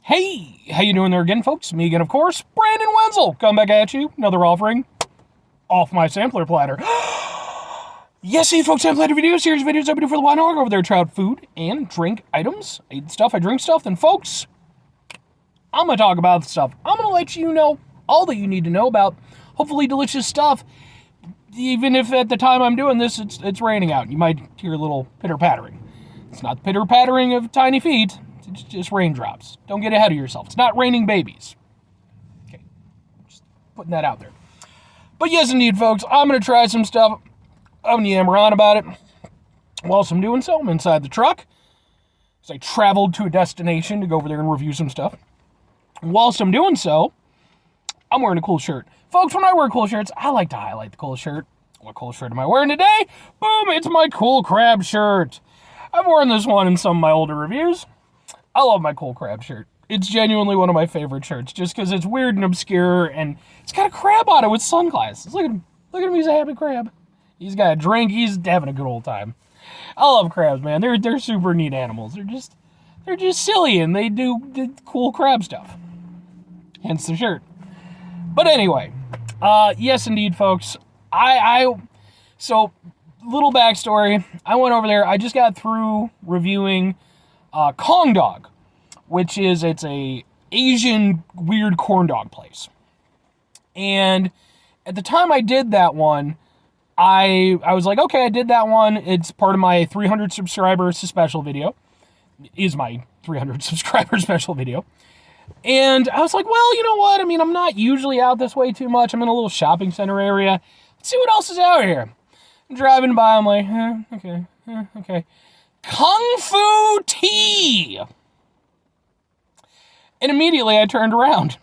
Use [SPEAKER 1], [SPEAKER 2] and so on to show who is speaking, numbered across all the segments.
[SPEAKER 1] Hey, how you doing there again, folks? Me again, of course, Brandon Wenzel. Come back at you. Another offering off my sampler platter. Yes, hey, folks, sampler videos. Here's videos I do for the wine hog over there. Trout food and drink items. I eat stuff, I drink stuff. Then, folks, I'm going to talk about stuff. I'm going to let you know all that you need to know about hopefully delicious stuff. Even if at the time I'm doing this, it's raining out. You might hear a little pitter-pattering. It's not the pitter-pattering of tiny feet. It's just raindrops. Don't get ahead of yourself. It's not raining babies. Okay, just putting that out there. But yes, indeed, folks, I'm going to try some stuff. I'm going to yammer on about it. Whilst I'm doing so, I'm inside the truck. As I traveled to a destination to go over there and review some stuff. Whilst I'm doing so, I'm wearing a cool shirt. Folks, when I wear cool shirts, I like to highlight the cool shirt. What cool shirt am I wearing today? Boom, it's my cool crab shirt. I've worn this one in some of my older reviews. I love my cool crab shirt. It's genuinely one of my favorite shirts, just because it's weird and obscure, and it's got a crab on it with sunglasses. Look at him. Look at him. He's a happy crab. He's got a drink. He's having a good old time. I love crabs, man. They're super neat animals. They're just silly, and they do cool crab stuff. Hence the shirt. But anyway, yes, indeed, folks. So, little backstory. I went over there. I just got through reviewing Kong Dog, which is, it's a Asian weird corn dog place. And at the time I did that one, I was like, okay, I did that one. It's part of my 300 subscribers special video. It is my 300 subscriber special video. And I was like, well, you know what? I mean, I'm not usually out this way too much. I'm in a little shopping center area. Let's see what else is out here. I'm driving by, I'm like, okay. Kung Fu Tea! And immediately I turned around.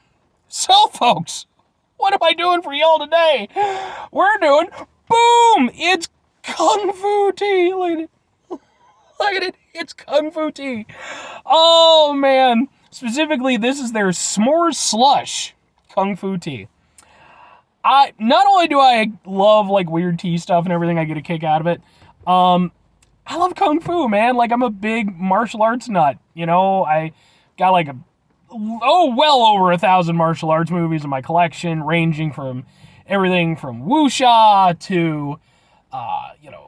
[SPEAKER 1] So, folks, what am I doing for y'all today? We're doing, boom! It's Kung Fu Tea! Look at it. Look at it. It's Kung Fu Tea. Oh, man. Specifically, this is their S'mores Slush Kung Fu Tea. Not only do I love, like, weird tea stuff and everything, I get a kick out of it, I love Kung Fu, man. Like, I'm a big martial arts nut, you know? I got, like, well over 1,000 martial arts movies in my collection, ranging from everything from wuxia to,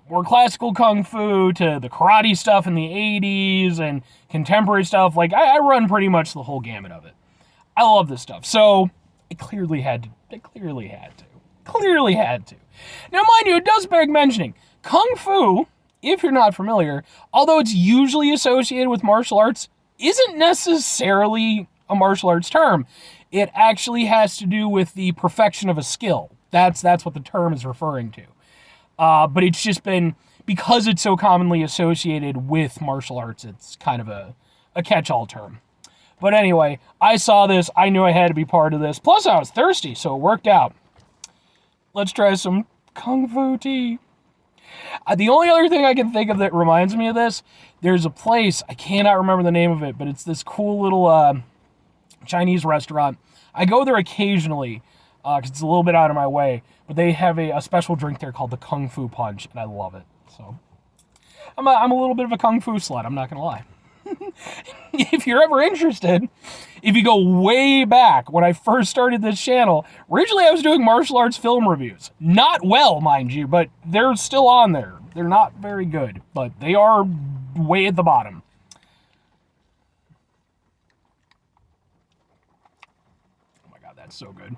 [SPEAKER 1] more classical Kung Fu to the karate stuff in the 80s and contemporary stuff. Like, I run pretty much the whole gamut of it. I love this stuff. So, it clearly had to. Now, mind you, it does beg mentioning. Kung Fu, if you're not familiar, although it's usually associated with martial arts, isn't necessarily a martial arts term. It actually has to do with the perfection of a skill. That's what the term is referring to. But it's just been, because it's so commonly associated with martial arts, it's kind of a catch-all term. But anyway, I saw this. I knew I had to be part of this. Plus, I was thirsty, so it worked out. Let's try some Kung Fu Tea. The only other thing I can think of that reminds me of this, there's a place, I cannot remember the name of it, but it's this cool little Chinese restaurant. I go there occasionally, because it's a little bit out of my way, but they have a special drink there called the Kung Fu Punch, and I love it. So, I'm a little bit of a Kung Fu slut, I'm not going to lie. If you're ever interested, if you go way back when I first started this channel, originally I was doing martial arts film reviews. Not well, mind you, but they're still on there. They're not very good, but they are way at the bottom. Oh my god, that's so good.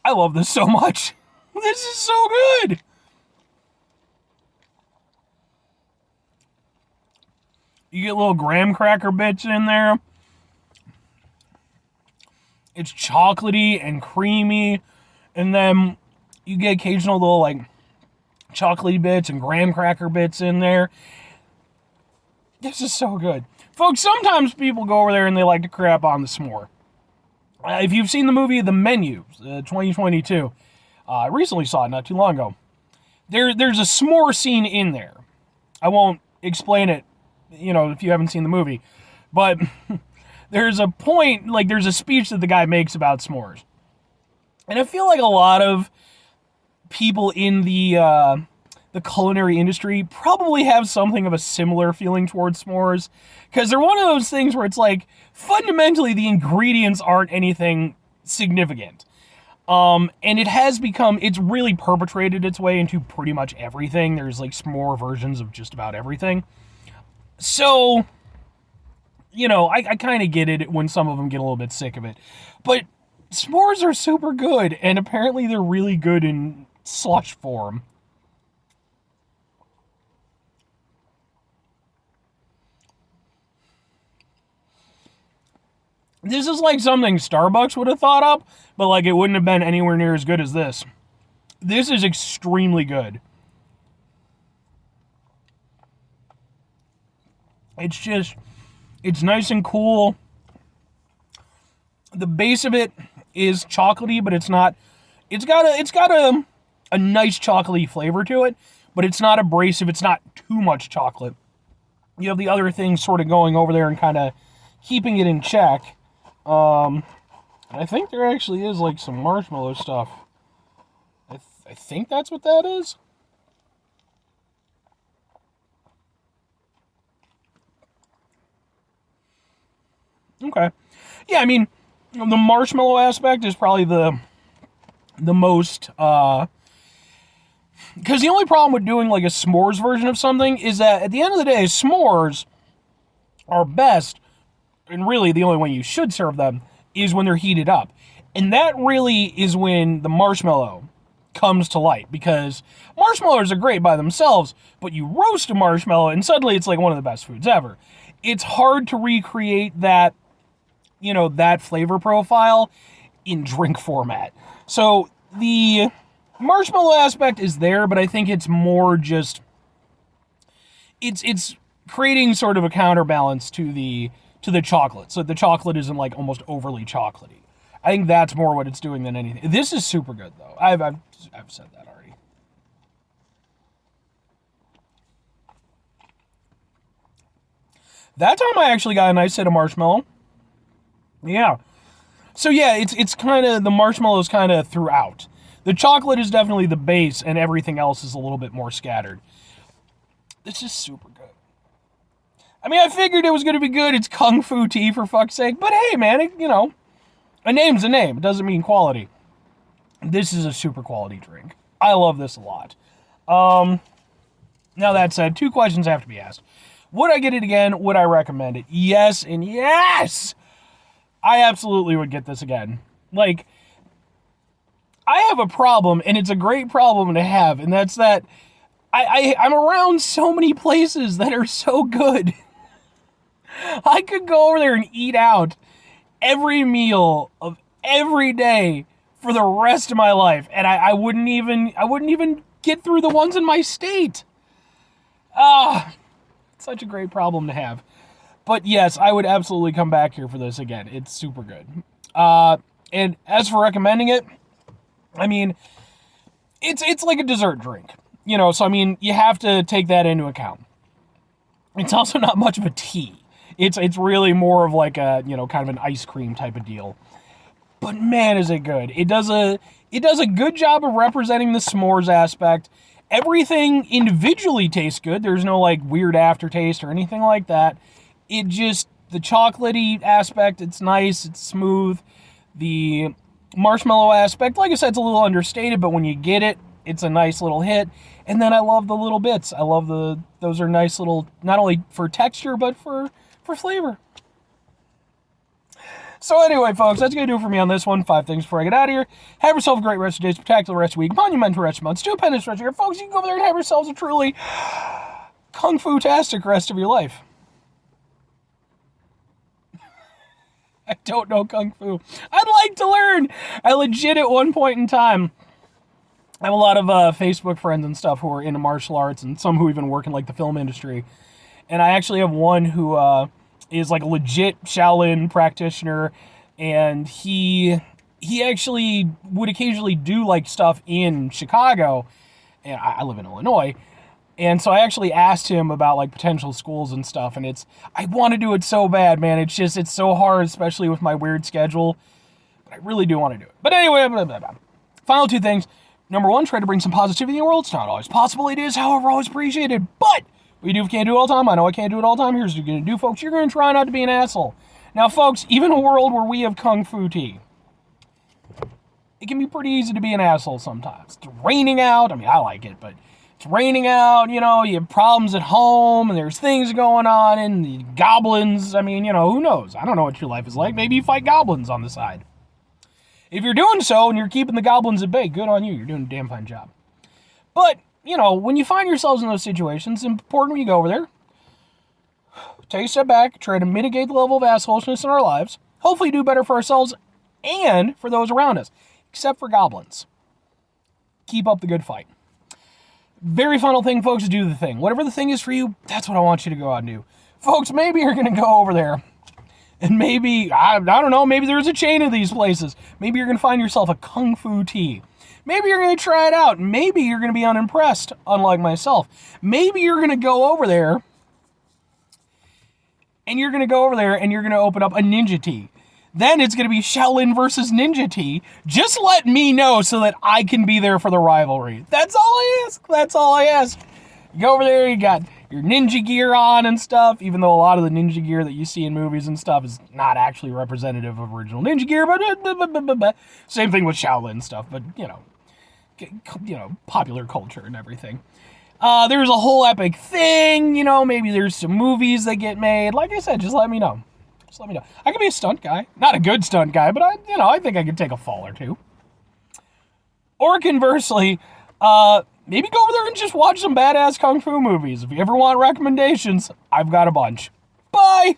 [SPEAKER 1] I love this so much. This is so good. You get little graham cracker bits in there. It's chocolatey and creamy. And then you get occasional little, like, chocolatey bits and graham cracker bits in there. This is so good. Folks, sometimes people go over there and they like to crap on the s'more. If you've seen the movie The Menu, 2022, I recently saw it not too long ago. There's a s'more scene in there. I won't explain it, if you haven't seen the movie. But there's a point, like there's a speech that the guy makes about s'mores. And I feel like a lot of people in the culinary industry probably have something of a similar feeling towards s'mores, because they're one of those things where it's like, fundamentally, the ingredients aren't anything significant. And it's really perpetrated its way into pretty much everything. There's like s'more versions of just about everything. So, I kind of get it when some of them get a little bit sick of it. But s'mores are super good, and apparently they're really good in slush form. This is like something Starbucks would have thought up, but like it wouldn't have been anywhere near as good as this. This is extremely good. It's nice and cool. The base of it is chocolatey, but it's not. It's got a nice chocolatey flavor to it, but it's not abrasive. It's not too much chocolate. You have the other things sort of going over there and kind of keeping it in check. I think there actually is like some marshmallow stuff. I think that's what that is. Okay. Yeah, I mean, the marshmallow aspect is probably the most, because the only problem with doing like a s'mores version of something is that at the end of the day, s'mores are best, and really the only way you should serve them is when they're heated up. And that really is when the marshmallow comes to light, because marshmallows are great by themselves, but you roast a marshmallow and suddenly it's like one of the best foods ever. It's hard to recreate that, that flavor profile in drink format. So the marshmallow aspect is there, but I think it's more just, it's creating sort of a counterbalance to the chocolate. So the chocolate isn't like almost overly chocolatey. I think that's more what it's doing than anything. This is super good though. I've said that already. That time I actually got a nice hit of marshmallow. Yeah. So yeah, it's kind of, the marshmallow's kind of throughout. The chocolate is definitely the base, and everything else is a little bit more scattered. This is super good. I mean, I figured it was going to be good. It's Kung Fu tea, for fuck's sake. But hey, man, a name's a name. It doesn't mean quality. This is a super quality drink. I love this a lot. Now that said, 2 questions have to be asked. Would I get it again? Would I recommend it? Yes and yes! I absolutely would get this again. Like, I have a problem, and it's a great problem to have, and that's that I'm around so many places that are so good. I could go over there and eat out every meal of every day for the rest of my life, and I wouldn't even get through the ones in my state. Such a great problem to have. But yes, I would absolutely come back here for this again. It's super good. And as for recommending it, I mean, it's like a dessert drink, so I mean, you have to take that into account. It's also not much of a tea. It's really more of like a, kind of an ice cream type of deal. But man, is it good. It does a good job of representing the s'mores aspect. Everything individually tastes good. There's no like weird aftertaste or anything like that. The chocolatey aspect, it's nice, it's smooth. The marshmallow aspect, like I said, it's a little understated, but when you get it, it's a nice little hit. And then I love the little bits. I love those are nice little, not only for texture, but for flavor. So anyway, folks, that's going to do it for me on this one. 5 things before I get out of here. Have yourself a great rest of the day, spectacular rest of the week, monumental rest of the month, stupendous rest of the year. Folks, you can go over there and have yourselves a truly kung fu-tastic rest of your life. I don't know Kung Fu. I'd like to learn. I legit, at one point in time, I have a lot of Facebook friends and stuff who are into martial arts, and some who even work in like the film industry. And I actually have one who is like a legit Shaolin practitioner, and he actually would occasionally do like stuff in Chicago, and I live in Illinois. And so I actually asked him about like potential schools and stuff, and I want to do it so bad, man. It's so hard, especially with my weird schedule. But I really do want to do it. But anyway, final 2 things. Number one, try to bring some positivity in the world. It's not always possible. It is, however, always appreciated. But we can't do it all the time. I know I can't do it all the time. Here's what you're going to do, folks. You're going to try not to be an asshole. Now, folks, even in a world where we have Kung Fu tea, it can be pretty easy to be an asshole sometimes. It's raining out. I mean, I like it, but it's raining out. You know, you have problems at home, and there's things going on, and the goblins. I mean, you know, who knows? I don't know what your life is like. Maybe you fight goblins on the side. If you're doing so and you're keeping the goblins at bay, good on you. You're doing a damn fine job. But, you know, when you find yourselves in those situations, it's important when you go over there, take a step back, try to mitigate the level of assholishness in our lives, hopefully do better for ourselves and for those around us, except for goblins. Keep up the good fight. Very final thing, folks, is do the thing. Whatever the thing is for you, that's what I want you to go out and do. Folks, maybe you're going to go over there. And maybe, I don't know, maybe there's a chain of these places. Maybe you're going to find yourself a Kung Fu tea. Maybe you're going to try it out. Maybe you're going to be unimpressed, unlike myself. Maybe you're going to go over there, and you're going to open up a ninja tea. Then it's going to be Shaolin versus ninja tea. Just let me know so that I can be there for the rivalry. That's all I ask. You go over there, you got your ninja gear on and stuff, even though a lot of the ninja gear that you see in movies and stuff is not actually representative of original ninja gear, but same thing with Shaolin stuff, but, you know, popular culture and everything. There's a whole epic thing, you know, maybe there's some movies that get made. Like I said, just let me know. I could be a stunt guy. Not a good stunt guy, but I think I could take a fall or two. Or conversely, maybe go over there and just watch some badass Kung Fu movies. If you ever want recommendations, I've got a bunch. Bye!